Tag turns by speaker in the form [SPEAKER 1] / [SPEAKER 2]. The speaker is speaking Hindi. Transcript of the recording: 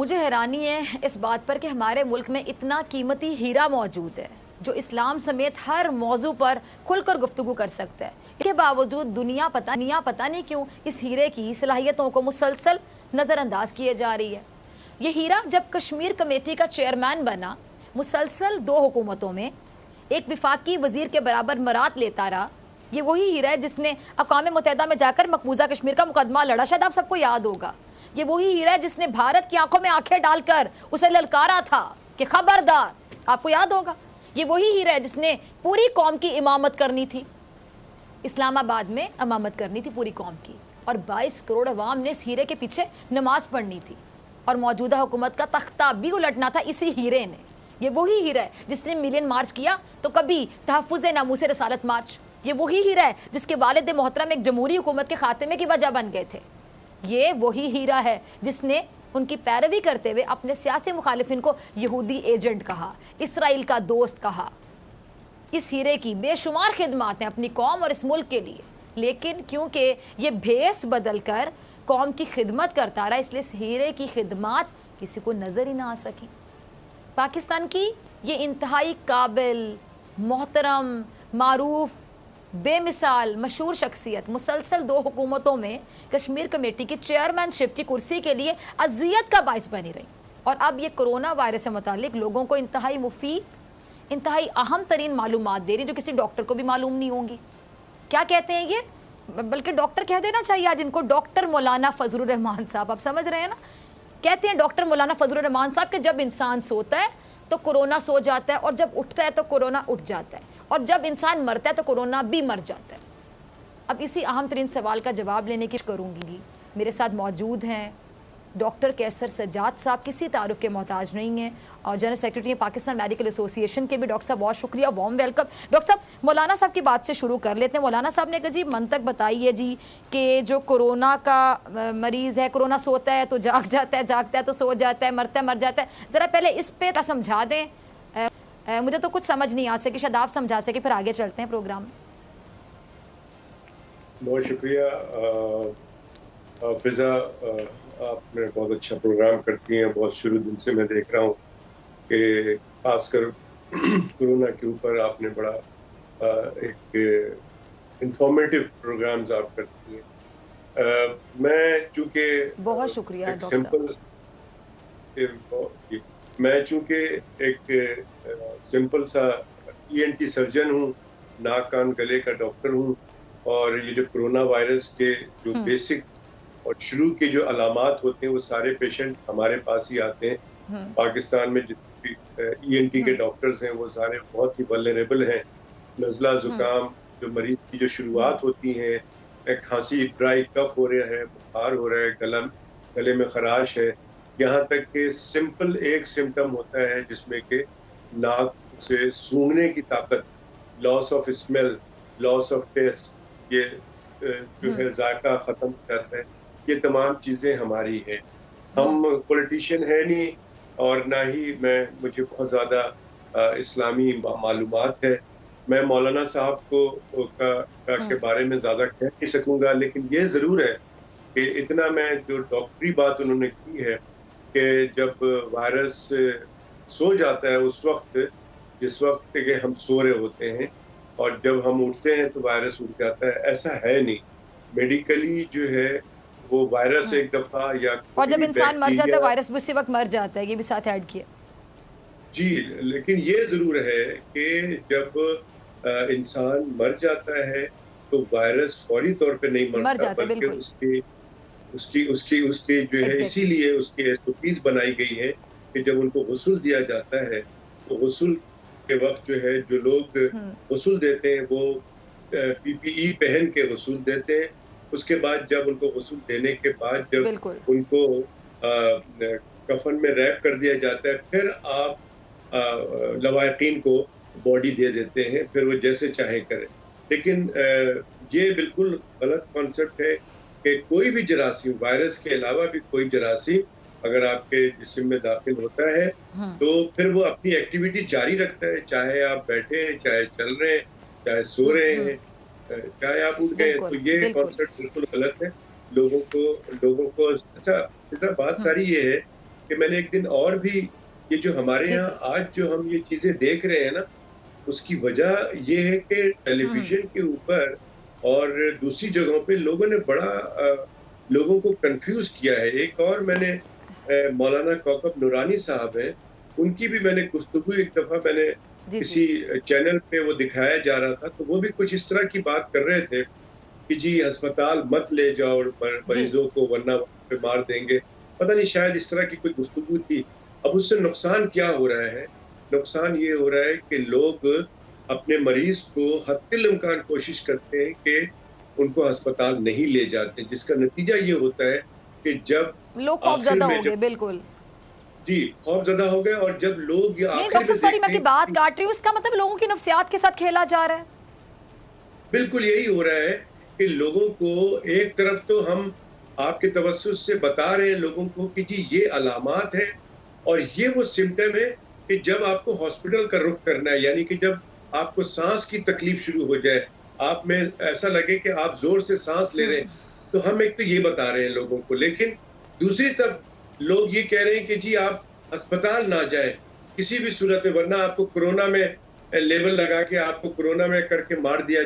[SPEAKER 1] मुझे हैरानी है इस बात पर कि हमारे मुल्क में इतना कीमती हीरा मौजूद है जो इस्लाम समेत हर मौजू पर खुलकर गुफ्तगू कर सकता है। इसके बावजूद दुनिया पता नहीं क्यों इस हीरे की सलाहियतों को मुसलसल नज़रअंदाज किए जा रही है। ये हीरा जब कश्मीर कमेटी का चेयरमैन बना, मुसलसल 2 हुकूमतों में एक विफाकी वजीर के बराबर मरात लेता रहा। ये वही हीरा है जिसने अक़वाम मुत्तहिदा में जाकर मकबूजा कश्मीर का मुकदमा लड़ा, शायद आप सबको याद होगा। ये वही हीरा है जिसने भारत की आंखों में आंखें डालकर उसे ललकारा था कि खबरदार, आपको याद होगा। ये वही हीरा है जिसने पूरी कौम की इमामत करनी थी, इस्लामाबाद में इमामत करनी थी पूरी कौम की, और 22 करोड़ अवाम ने इस हीरे के पीछे नमाज पढ़नी थी, और मौजूदा हुकूमत का तख्ता भी उलटना था इसी हीरे ने। ये वही हीरा है जिसने मिलियन मार्च किया तो कभी तहफ़्फ़ुज़ नामूस रसालत मार्च। ये वही हीरा है जिसके वालिद मोहतरम एक जमहूरी हुकूमत के खात्मे की वजह बन गए थे। ये वही हीरा है जिसने उनकी पैरवी करते हुए अपने सियासी मुखालिफिन को यहूदी एजेंट कहा, इसराइल का दोस्त कहा। इस हीरे की बेशुमार खिदमात हैं अपनी कौम और इस मुल्क के लिए, लेकिन क्योंकि ये भेस बदल कर कौम की खिदमत करता रहा, इसलिए इस हीरे की खिदमात किसी को नज़र ही ना आ सकी। पाकिस्तान की ये इंतहाई काबिल, मोहतरम, मारूफ, बेमिसाल, मशहूर शख्सियत मुसलसल 2 हुकूमतों में कश्मीर कमेटी की चेयरमैनशिप की कुर्सी के लिए अजियत का बाइस बनी रही, और अब ये कोरोना वायरस से मुतालिक लोगों को इंतहाई मुफीद, इंतहाई अहम तरीन मालूमात दे रही जो किसी डॉक्टर को भी मालूम नहीं होंगी। क्या कहते हैं ये, बल्कि डॉक्टर कह देना चाहिए आज इनको, डॉक्टर मौलाना फजलुर रहमान साहब। आप समझ रहे हैं ना, कहते हैं डॉक्टर मौलाना फजलुर रहमान साहब कि जब इंसान सोता है तो कोरोना सो जाता है, और जब उठता है तो कोरोना उठ जाता है, और जब इंसान मरता है तो कोरोना भी मर जाता है। अब इसी अहम तरीन सवाल का जवाब लेने की करूँगी। मेरे साथ मौजूद हैं डॉक्टर कैसर सज्जाद साहब, किसी तारुफ के मोहताज नहीं हैं, और general secretary Pakistan medical association के भी। डॉक्टर साहब बहुत शुक्रिया, वार्म वेलकम। डॉक्टर साहब, मौलाना साहब की बात से शुरू कर लेते हैं। मौलाना साहब ने कहा जी मंतक बताइए जी कि जो कोरोना का मरीज़ है, कोरोना सोता है तो जाग जाता है, जागता है तो सो जाता है, मरता है मर जाता है। ज़रा पहले इस पर समझा दें, मुझे तो कुछ समझ नहीं आ सकी, शायद आप समझा सके, फिर आगे चलते हैं प्रोग्राम।
[SPEAKER 2] बहुत शुक्रिया फिजा, आपने बहुत अच्छा प्रोग्राम करती हैं। बहुत शुरू दिन से मैं देख रहा हूँ कि खासकर कोरोना के ऊपर आपने बड़ा एक इंफॉर्मेटिव प्रोग्राम्स आप करती हैं। मैं चूँकि
[SPEAKER 1] बहुत शुक्रिया
[SPEAKER 2] मैं चूँकि एक सिंपल सा ENT सर्जन हूँ, नाक कान गले का डॉक्टर हूँ, और ये जो कोरोना वायरस के जो बेसिक और शुरू के जो अलामात होते हैं वो सारे पेशेंट हमारे पास ही आते हैं। पाकिस्तान में जितने ENT के डॉक्टर्स हैं वो सारे बहुत ही वल्नरेबल हैं। नज़ला ज़ुकाम जो मरीज की जो शुरुआत होती है, खांसी, ड्राई कफ हो रहा है, बुखार हो रहा है, गले में खराश है, यहाँ तक कि सिंपल एक सिम्टम होता है जिसमें कि नाक से सूंघने की ताकत, loss of smell, loss of taste, ये जो है जायका खत्म हो जाता है। ये तमाम चीजें हमारी हैं। हम पॉलिटिशियन है नहीं, और ना ही मुझे बहुत ज्यादा इस्लामी मालूमात है। मैं मौलाना साहब को के बारे में ज्यादा कह नहीं सकूंगा, लेकिन ये जरूर है कि इतना मैं जो डॉक्टरी बात उन्होंने की है कि जब वायरस सो जाता है उस वक्त, जिस वक्त के हम सो रहे होते हैं, और जब हम उठते हैं तो वायरस उठ जाता है, ऐसा है नहीं। मेडिकली जो है वो वायरस एक दफा या
[SPEAKER 1] और जब इंसान मर जाता है वायरस भी उसी वक्त मर जाता है, ये भी साथ ऐड किया
[SPEAKER 2] जी। लेकिन ये जरूर है कि जब इंसान मर जाता है तो वायरस फौरी तौर पे नहीं मरता, बल्कि उसकी जो है, इसीलिए उसकी SOPs बनाई गई है कि जब उनको गुस्ल दिया जाता है तो गुस्ल के वक्त जो है, जो लोग गुस्ल देते हैं वो PPE पहन के गुस्ल देते हैं। उसके बाद जब उनको गुस्ल देने के बाद जब उनको कफन में रैप कर दिया जाता है, फिर आप लवाकिन को बॉडी दे देते हैं, फिर वो जैसे चाहे करें। लेकिन ये बिल्कुल गलत कॉन्सेप्ट है कि कोई भी जरासीम, वायरस के अलावा भी कोई जरासीम अगर आपके जिस्म में दाखिल होता है तो फिर वो अपनी एक्टिविटी जारी रखता है, चाहे आप बैठे हैं, चाहे चल रहे हैं, चाहे सो रहे हैं, चाहे आप उठ गए। तो ये कॉन्सेप्ट बिल्कुल गलत है। लोगों को अच्छा बात सारी ये है कि मैंने एक दिन और भी ये जो हमारे
[SPEAKER 1] जी,
[SPEAKER 2] यहाँ
[SPEAKER 1] जी।
[SPEAKER 2] आज जो हम ये चीजें देख रहे हैं ना, उसकी वजह ये है कि टेलीविजन के ऊपर और दूसरी जगहों पे लोगों ने बड़ा लोगों को कंफ्यूज किया है। एक और मैंने मौलाना कौकब नूरानी साहब हैं, उनकी भी मैंने गुफ्तगू एक दफा मैंने
[SPEAKER 1] जी, जी।
[SPEAKER 2] किसी चैनल पे वो दिखाया जा रहा था, तो वो भी कुछ इस तरह की बात कर रहे थे कि जी अस्पताल मत ले जाओ
[SPEAKER 1] जी।
[SPEAKER 2] मरीजों को वरना वहाँ पे मार देंगे। पता नहीं शायद इस तरह की कोई गुफ्तगू थी। अब उससे नुकसान क्या हो रहा है? नुकसान ये हो रहा है कि लोग अपने मरीज को हत्तिल इम्कान कोशिश करते हैं कि उनको अस्पताल नहीं ले जाते, जिसका नतीजा ये होता है कि जब
[SPEAKER 1] लोग
[SPEAKER 2] आखिर
[SPEAKER 1] खौफज़दा
[SPEAKER 2] में
[SPEAKER 1] हो
[SPEAKER 2] जब
[SPEAKER 1] गए, बिल्कुल।
[SPEAKER 2] जी, खौफज़दा हो गए और जब लोग ये
[SPEAKER 1] नहीं
[SPEAKER 2] आखिर
[SPEAKER 1] डॉक्टर
[SPEAKER 2] में
[SPEAKER 1] साहब, सॉरी मैं
[SPEAKER 2] देखते
[SPEAKER 1] आपकी
[SPEAKER 2] हैं
[SPEAKER 1] बात
[SPEAKER 2] कि
[SPEAKER 1] काट रही हूँ, इसका मतलब लोगों की नफ्सियात के साथ खेला जा रहा है।
[SPEAKER 2] बिल्कुल यही हो रहा है कि लोगों को एक तरफ तो हम आपके तवज्जुह से बता रहे हैं लोगों को कि जी ये अलामात हैं और ये वो सिम्पटम है कि जब आपको हॉस्पिटल का रुख करना है, यानी कि जब आपको सांस की तकलीफ शुरू हो जाए, आप में ऐसा लगे कि आप जोर से सांस ले रहे हैं, तो हम एक तो ये बता रहे हैं लोगों को, लेकिन दूसरी तरफ लोग ये कह रहे हैं कि जी आप अस्पताल ना जाएं किसी भी सूरत में, वरना आपको कोरोना में लेबल लगा के आपको कोरोना में करके मार दिया